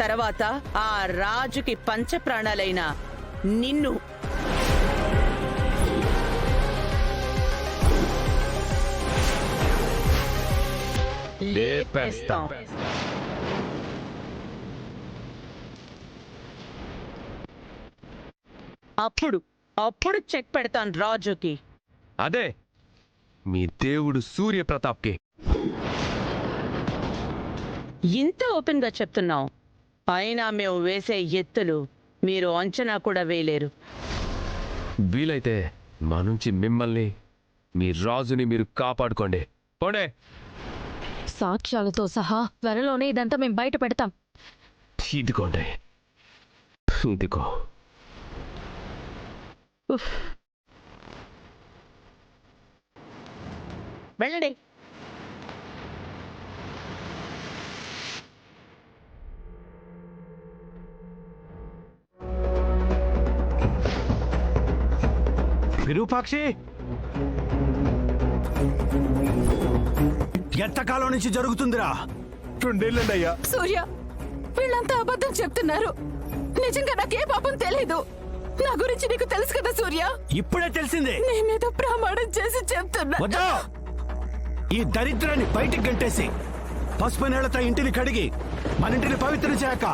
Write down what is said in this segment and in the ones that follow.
తర్వాత ఆ రాజుకి పంచప్రాణాలైన నిన్ను లేపేస్తాం. అప్పుడు చెక్ పెడతాను రాజుకి. అదే మీ దేవుడు సూర్యప్రతాప్కి. ఇంత ఓపెన్ గా చెప్తున్నావు, అయినా మేము వేసే ఎత్తులు మీరు అంచనా కూడా వేయలేరు. వీలైతే మా నుంచి మిమ్మల్ని, మీ రాజుని మీరు కాపాడుకోండి. పోండే. సాక్ష్యాలతో సహా త్వరలోనే ఇదంతా మేము బయట పెడతాం. ఇదిగోండి, ఇదిగో. వెళ్ళండి. విరూపాక్షి, ఎంతకాలం నుంచి జరుగుతుందిరా? 2 ఏళ్ళండి అయ్యా. సూర్య, వీళ్ళంతా అబద్ధం చెప్తున్నారు. నిజంగా నాకే పాపం తెలీదు. నా గురించి నీకు తెలుసు కదా సూర్య. ఇప్పుడే తెలిసింది. నీ మీద ప్రమాణం చేసి చెప్తున్నా. వద్దు! ఈ దరిద్రాన్ని బయటికి గంటేసి పసుపు నీళ్లతో ఇంటిని కడిగి మన ఇంటిని పవిత్రం చేయక.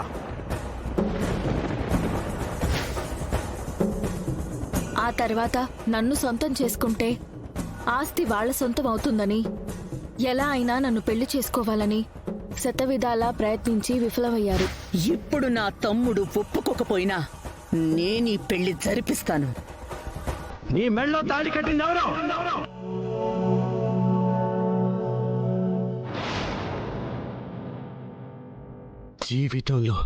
ఆ తర్వాత నన్ను సొంతం చేసుకుంటే ఆస్తి వాళ్ళ సొంతం అవుతుందని, ఎలా అయినా నన్ను పెళ్లి చేసుకోవాలని శతవిధాలా ప్రయత్నించి విఫలమయ్యారు. ఇప్పుడు నా తమ్ముడు ఒప్పుకోకపోయినా నేనీ పెళ్లి జరిపిస్తాను. నీ మెళ్ళో తాళి కట్టింది ఎవరు? జీవితంలో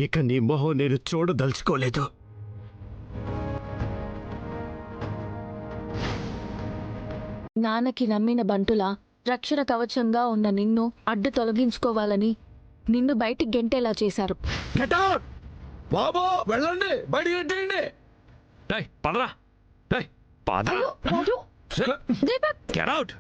ఇక నీ మొహం నేను చూడదలుచుకోలేదు. నాన్నకి నమ్మిన బంటులా రక్షణ కవచంగా ఉన్న నిన్ను అడ్డు తొలగించుకోవాలని నిన్ను బయటికి గెంటేలా చేశారు. బాబో వెళ్ళండి, బయటికి గెంటేయండి. పదరా, పదరా. Get out.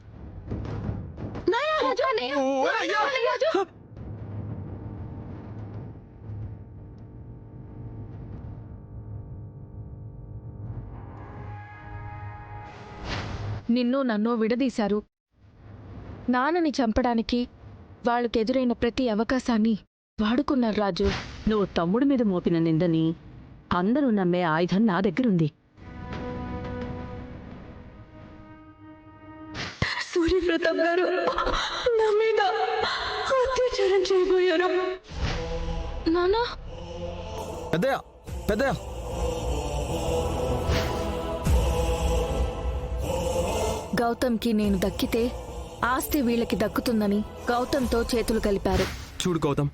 నిన్ను నన్ను విడదీశారు. నాన్నని చంపడానికి వాళ్ళకెదురైన ప్రతి అవకాశాన్ని వాడుకున్నారు రాజు. నువ్వు తమ్ముడి మీద మోపిన నిందని అందరూ నమ్మే ఆయుధం నా దగ్గరుంది. సూర్యప్రతాప్ గారు నా మీద అత్యాచారం చేయబోయారు. నాన్న, పెద్దయ్య గౌతమ్కి నేను దక్కితే ఆస్తి వీళ్ళకి దక్కుతుందని గౌతమ్తో చేతులు కలిపారు. చూడు గౌతమ్,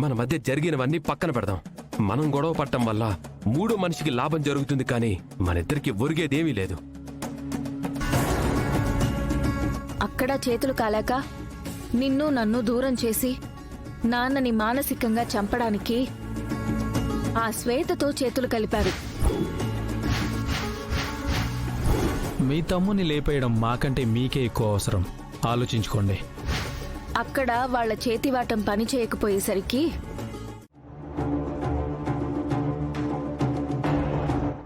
మన మధ్య జరిగినవన్నీ పక్కన పెడదాం. మనం గొడవ పట్టడం వల్ల మూడో మనిషికి లాభం జరుగుతుంది, కానీ మనిద్దరికి ఒరిగేదేమీ లేదు. అక్కడ చేతులు కాలాక నిన్ను నన్ను దూరం చేసి నాన్నని మానసికంగా చంపడానికి ఆ శ్వేతతో చేతులు కలిపారు. మీ తమ్ముని లేపేయడం మాకంటే మీకే ఎక్కువ అవసరం. ఆలోచించుకోండి. అక్కడ వాళ్ళ చేతివాటం పని చేయకపోయేసరికి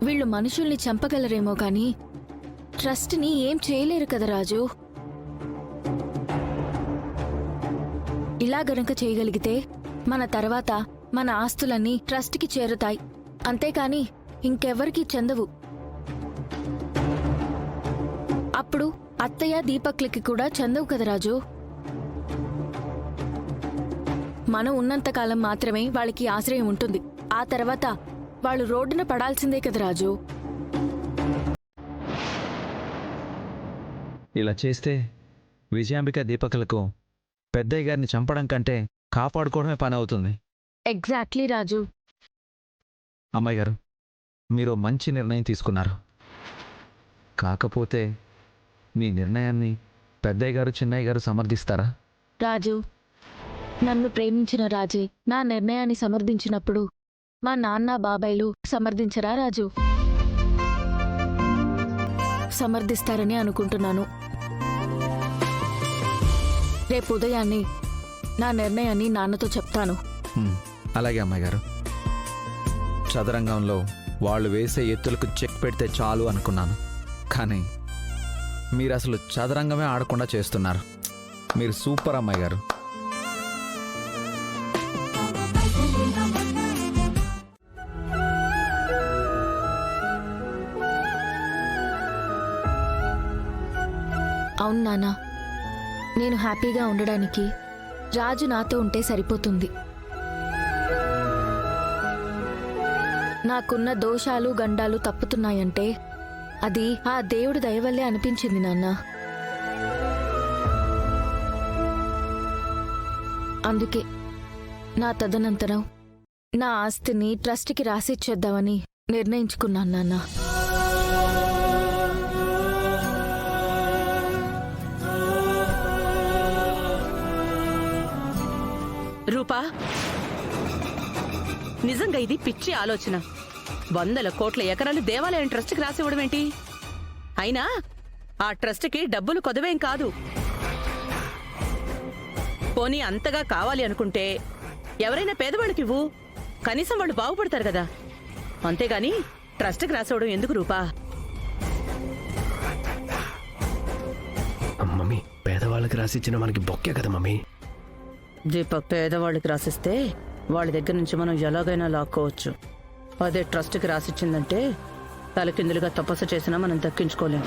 వీళ్ళు మనుషుల్ని చంపగలరేమో కానీ ట్రస్ట్ని ఏం చేయలేరు కదా రాజు. ఇలా గనక చేయగలిగితే మన తర్వాత మన ఆస్తులన్నీ ట్రస్ట్కి చేరుతాయి, అంతేకాని ఇంకెవ్వరికీ చెందవు. అప్పుడు అత్తయ్య దీపక్లకి కూడా చెందవు కదా రాజు. మనం ఉన్నంతకాలం మాత్రమే వాళ్ళకి ఆశ్రయం ఉంటుంది. ఆ తర్వాత వాళ్ళు రోడ్డున పడాల్సిందే కదా రాజు. ఇలా చేస్తే విజయాంబిక దీపకులకు పెద్దయ్య గారిని చంపడం కంటే కాపాడుకోవడమే పని అవుతుంది. ఎగ్జాక్ట్లీ రాజు. అమ్మాయి గారు, మీరు మంచి నిర్ణయం తీసుకున్నారు. కాకపోతే మీ నిర్ణయాన్ని పెద్దయ్య గారు చిన్నయ్య గారు సమర్థిస్తారా? రాజు, నన్ను ప్రేమించిన రాజే నా నిర్ణయాన్ని సమర్థించినప్పుడు మా నాన్న బాబాయ్లు సమర్థించరా రాజు? సమర్థిస్తారని అనుకుంటున్నాను. రేపు ఉదయాన్నే నా నిర్ణయాన్ని నాన్నతో చెప్తాను. అలాగే అమ్మాయి గారు. చదరంగంలో వాళ్ళు వేసే ఎత్తులకు చెక్ పెడితే చాలు అనుకున్నాను, కానీ మీరు అసలు చదరంగమే ఆడకుండా చేస్తున్నారు. మీరు సూపర్ అమ్మాయి గారు. అవును నాన్న, నేను హ్యాపీగా ఉండడానికి రాజు నాతో ఉంటే సరిపోతుంది. నాకున్న దోషాలు గండాలు తప్పుతున్నాయంటే అది ఆ దేవుడి దయవల్లే అనిపించింది నాన్న. అందుకే నా తదనంతరం నా ఆస్తిని ట్రస్ట్కి రాసిచ్చేద్దామని నిర్ణయించుకున్నాను నాన్న. రూపా, నిజంగా ఇది పిచ్చి ఆలోచన. 100 కోట్ల ఎకరాలు దేవాలయం ట్రస్ట్కి రాసివ్వడం ఏంటి? అయినా ఆ ట్రస్ట్కి డబ్బులు కొదవేం కాదు. పోనీ అంతగా కావాలి అనుకుంటే ఎవరైనా పేదవాళ్ళకి ఇవ్వు, కనీసం వాళ్ళు బాగుపడతారు కదా. అంతేగాని ట్రస్ట్కి రాసివ్వడం ఎందుకు రూపా? మమ్మీ, పేదవాళ్ళకి రాసిచ్చిన మనకి బొక్కే కదా మమ్మీ. దీపక్ పేదవాళ్ళకి రాసిస్తే వాళ్ళ దగ్గర నుంచి మనం ఎలాగైనా లాక్కోవచ్చు. అదే ట్రస్ట్కి రాసిచ్చిందంటే తలకిందులుగా తపస్సు చేసినా మనం దక్కించుకోలేం.